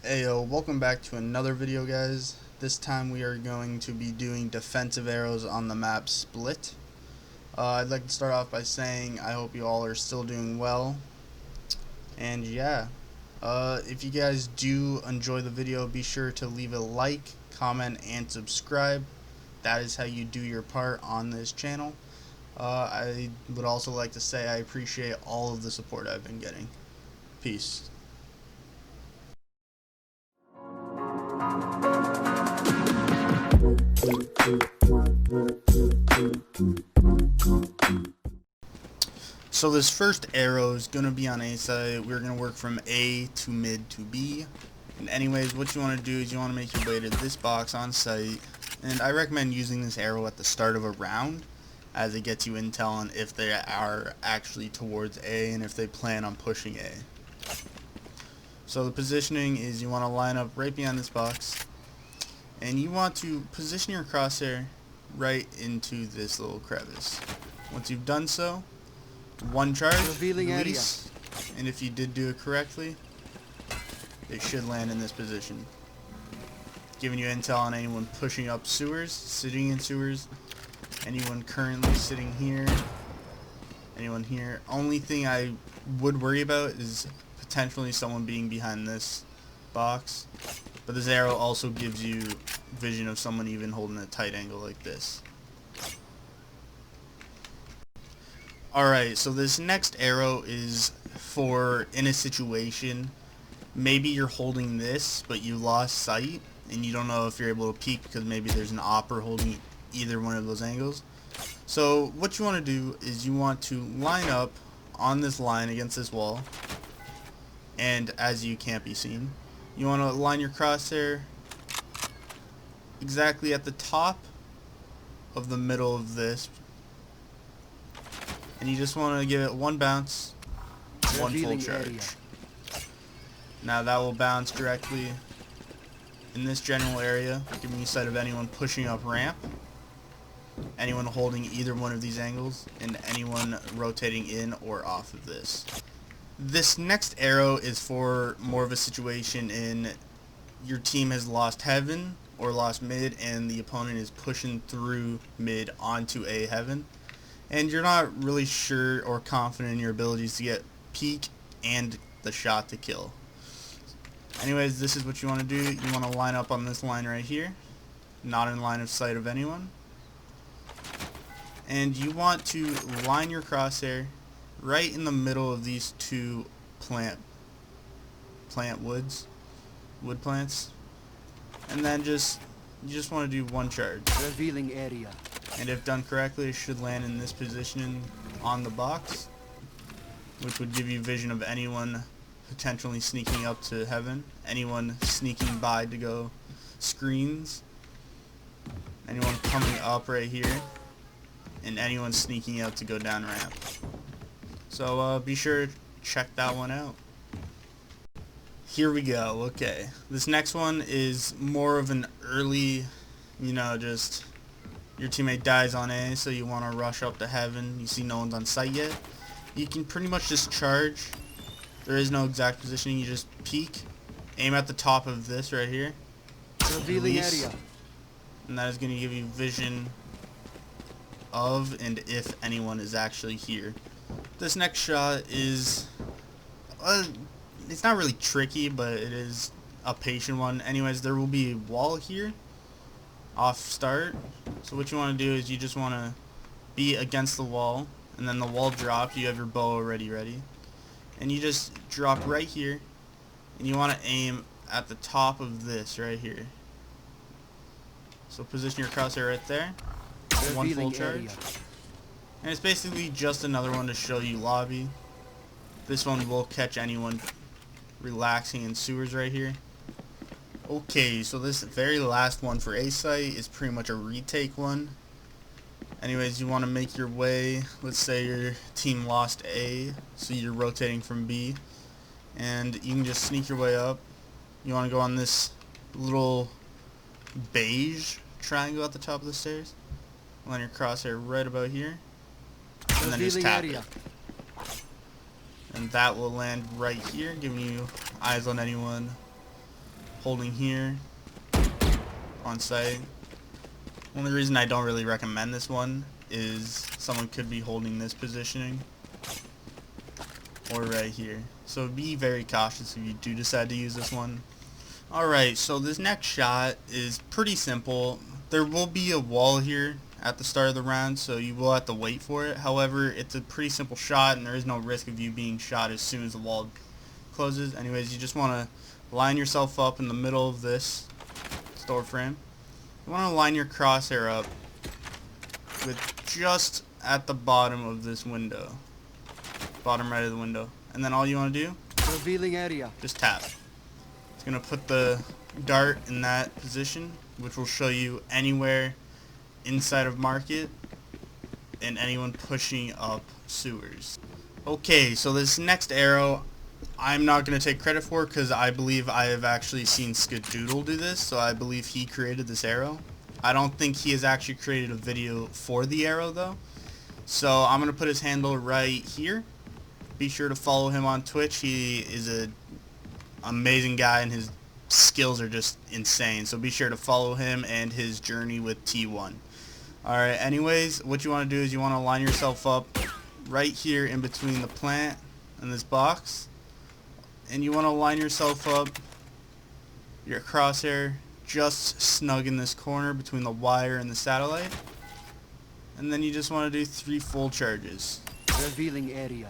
Ayo, welcome back to another video, guys. This time we are going to be doing defensive arrows on the map Split. I'd like to start off by saying I hope you all are still doing well. And yeah, if you guys do enjoy the video, be sure to leave a like, comment, and subscribe. That is how you do your part on this channel. I would also like to say I appreciate all of the support I've been getting. Peace. So this first arrow is going to be on A side. We're going to work from A to mid to B. And anyways, what you want to do is you want to make your way to this box on site. And I recommend using this arrow at the start of a round, as it gets you intel on if they are actually towards A and if they plan on pushing A. So the positioning is you want to line up right behind this box. And you want to position your crosshair right into this little crevice. Once you've done so, one charge, release, and if you did do it correctly, it should land in this position. Giving you intel on anyone pushing up sewers, sitting in sewers, anyone currently sitting here, anyone here. Only thing I would worry about is potentially someone being behind this box. But this arrow also gives you vision of someone even holding a tight angle like this. Alright, so this next arrow is for in a situation, maybe you're holding this, but you lost sight, and you don't know if you're able to peek because maybe there's an opper holding either one of those angles. So what you want to do is you want to line up on this line against this wall, and as you can't be seen, you want to line your crosshair exactly at the top of the middle of this, and you just want to give it one bounce, one full charge. Now that will bounce directly in this general area, giving you sight of anyone pushing up ramp, anyone holding either one of these angles, and anyone rotating in or off of this. This next arrow is for more of a situation in your team has lost heaven or lost mid and the opponent is pushing through mid onto A heaven, and you're not really sure or confident in your abilities to get peek and the shot to kill. Anyways, this is what you want to do. You want to line up on this line right here, not in line of sight of anyone, and you want to line your crosshair right in the middle of these two wood plants, and then you just want to do one charge. Revealing area. And if done correctly, it should land in this position on the box, which would give you vision of anyone potentially sneaking up to heaven, anyone sneaking by to go screens, anyone coming up right here, and anyone sneaking out to go down ramp. So be sure to check that one out. Here we go. Okay, this next one is more of an early, just your teammate dies on A, so you want to rush up to heaven. You see no one's on site yet. You can pretty much just charge. There is no exact positioning. You just peek, aim at the top of this right here, Revealing area. and that is going to give you vision of and if anyone is actually here. This next shot is, it's not really tricky, but it is a patient one. Anyways, there will be a wall here off start. So what you want to do is you just want to be against the wall, and then the wall drops. You have your bow already ready, and you just drop right here, and you want to aim at the top of this right here. So position your crosshair right there. One full charge. And it's basically just another one to show you lobby. This one will catch anyone relaxing in sewers right here. Okay, so this very last one for A site is pretty much a retake one. Anyways, you want to make your way. Let's say your team lost A, so you're rotating from B, and you can just sneak your way up. You want to go on this little beige triangle at the top of the stairs. Line your crosshair right about here, and then just tap it. And that will land right here, giving you eyes on anyone holding here on site. Only reason I don't really recommend this one is someone could be holding this positioning or right here. So be very cautious if you do decide to use this one. Alright, so this next shot is pretty simple. There will be a wall here at the start of the round, so you will have to wait for it. However, it's a pretty simple shot and there is no risk of you being shot as soon as the wall closes. Anyways, you just want to line yourself up in the middle of this door frame. You want to line your crosshair up with just at the bottom of this window, bottom right of the window, and then all you want to do, Revealing area. just tap. It's going to put the dart in that position, which will show you anywhere inside of market and anyone pushing up sewers. Okay, so this next arrow I'm not going to take credit for because I believe I have actually seen Skadoodle do this, so I believe he created this arrow. I don't think he has actually created a video for the arrow though. So I'm going to put his handle right here. Be sure to follow him on Twitch. He is an amazing guy and his skills are just insane. So be sure to follow him and his journey with T1. Alright, anyways, what you want to do is you want to line yourself up right here in between the plant and this box. And you want to line yourself up, your crosshair, just snug in this corner between the wire and the satellite. And then you just want to do 3 full charges. Revealing area.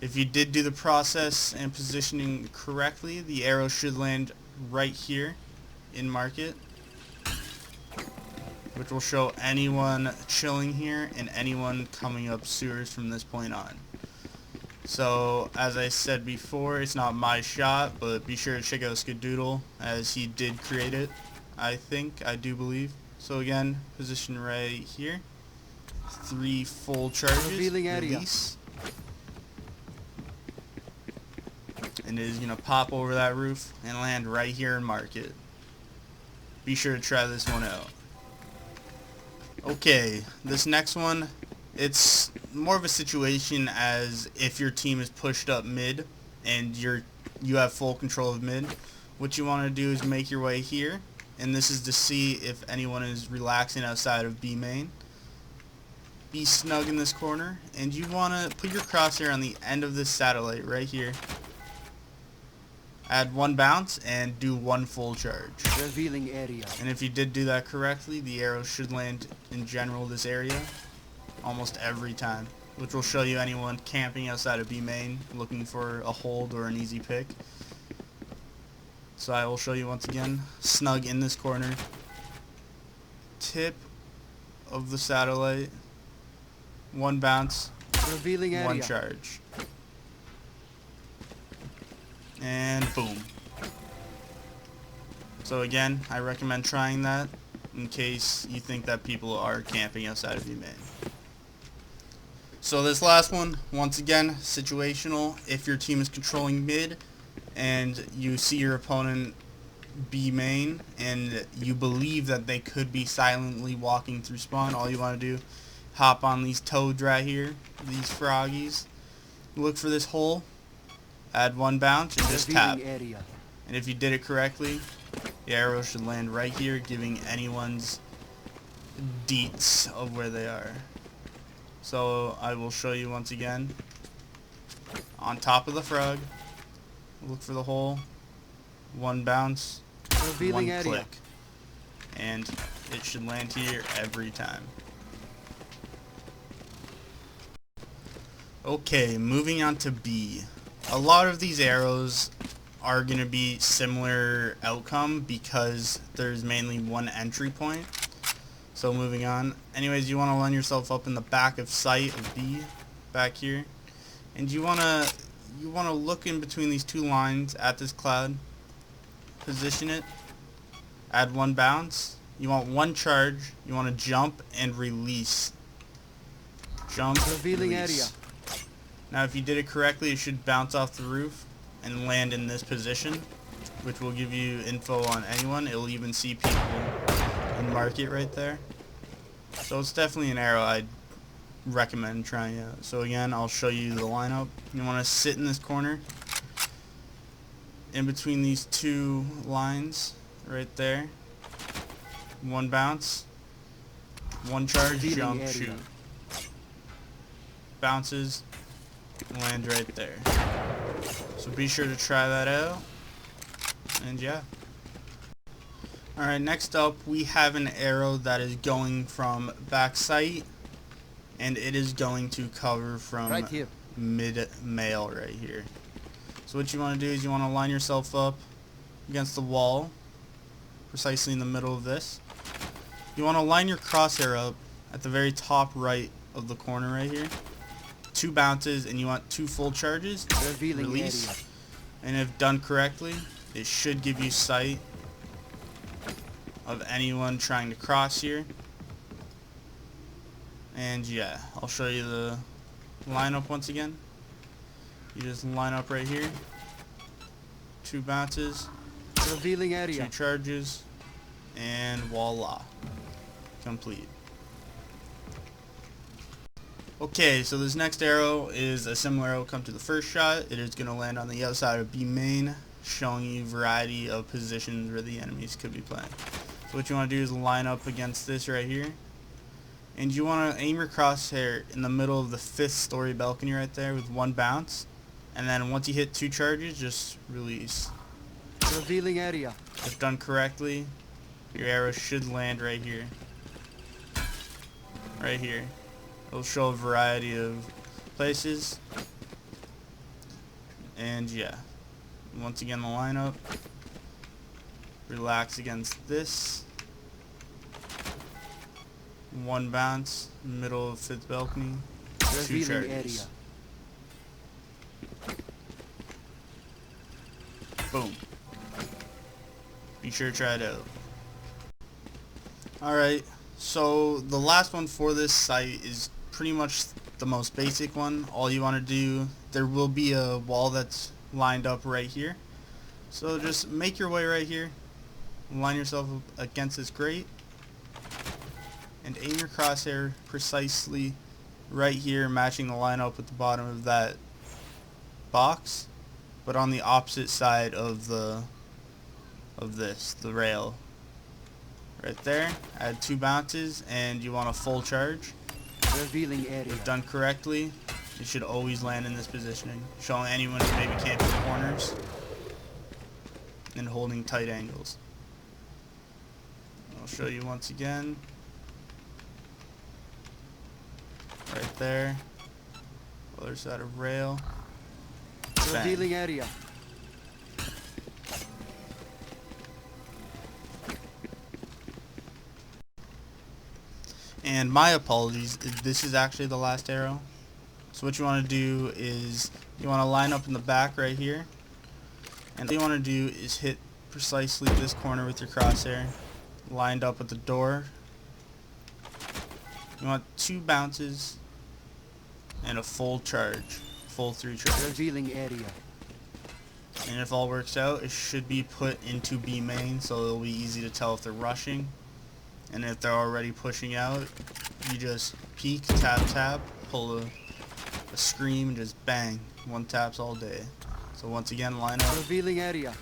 If you did do the process and positioning correctly, the arrow should land right here in market, which will show anyone chilling here and anyone coming up sewers from this point on. So, as I said before, it's not my shot, but be sure to check out Skadoodle, as he did create it, I do believe. So again, position right here. 3 full charges, Revealing area. release. And it is going to pop over that roof and land right here in market. Be sure to try this one out. Okay, this next one, it's more of a situation as if your team is pushed up mid and you have full control of mid. What you want to do is make your way here, and this is to see if anyone is relaxing outside of B main. Be snug in this corner, and you want to put your crosshair on the end of this satellite right here. Add 1 bounce and do 1 full charge. Revealing area. And if you did do that correctly, the arrow should land in general this area almost every time, which will show you anyone camping outside of B main looking for a hold or an easy pick. So I will show you once again, snug in this corner, tip of the satellite, 1 bounce, Revealing area. 1 charge. And boom. So again, I recommend trying that in case you think that people are camping outside of B main. So this last one, once again, situational. If your team is controlling mid and you see your opponent B main and you believe that they could be silently walking through spawn, all you want to do, hop on these toads right here, these froggies, look for this hole, add 1 bounce and just tap. Area. And if you did it correctly, the arrow should land right here, giving anyone's deets of where they are. So I will show you once again. On top of the frog, look for the hole, 1 bounce, Revealing 1 area. click, and it should land here every time. Okay, moving on to B. A lot of these arrows are going to be similar outcome because there's mainly 1 entry point. So moving on. Anyways, you want to line yourself up in the back of sight of B, back here. And you want to look in between these 2 lines at this cloud. Position it. Add 1 bounce. You want 1 charge. You want to jump and release. Jump, Revealing release. area. Now if you did it correctly, it should bounce off the roof and land in this position, which will give you info on anyone. It'll even see people in market right there. So it's definitely an arrow I'd recommend trying out. So again, I'll show you the lineup. You want to sit in this corner in between these two lines right there. One bounce, one charge, Revealing jump, area. shoot. Bounces, land right there. So be sure to try that out. And yeah. Alright, next up we have an arrow that is going from back sight, and it is going to cover from Right here. mid-mail right here. So what you want to do is you want to line yourself up against the wall, precisely in the middle of this. You want to line your crosshair up at the very top right of the corner right here. 2 bounces, and you want 2 full charges. Revealing Release. area. And if done correctly, it should give you sight of anyone trying to cross here. And yeah, I'll show you the lineup once again. You just line up right here. 2 bounces, Revealing 2 area. charges, and voila. Complete. Okay, so this next arrow is a similar arrow come to the first shot. It is going to land on the outside of B main, showing you a variety of positions where the enemies could be playing. So what you want to do is line up against this right here. And you want to aim your crosshair in the middle of the 5th story balcony right there with 1 bounce. And then once you hit 2 charges, just release. Revealing area. If done correctly, your arrow should land right here. Right here. It'll show a variety of places. And yeah. Once again, the lineup. Relax against this. 1 bounce, middle of 5th balcony. 2 Revealing charges. area. Boom. Be sure to try it out. Alright, so the last one for this site is pretty much the most basic one. All you want to do, there will be a wall that's lined up right here. So just make your way right here. Line yourself up against this grate. And aim your crosshair precisely right here, matching the lineup at the bottom of that box, but on the opposite side of the rail. Right there. Add 2 bounces, and you want a full charge. Revealing area. If done correctly, it should always land in this positioning, showing anyone who maybe can't hit corners and holding tight angles. I'll show you once again. Right there. Other side of rail. Bang. Revealing area. And my apologies, this is actually the last arrow. So what you want to do is you want to line up in the back right here. And all you want to do is hit precisely this corner with your crosshair, lined up at the door. You want 2 bounces and a full charge, full 3 charges. Revealing area. And if all works out, it should be put into B main, so it'll be easy to tell if they're rushing. And if they're already pushing out, you just peek, tap, tap, pull a scream, and just bang. 1 taps all day. So once again, line up, Revealing area.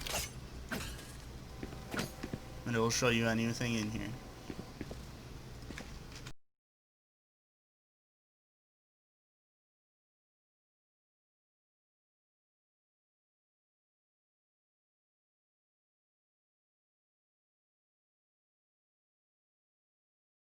and it will show you anything in here.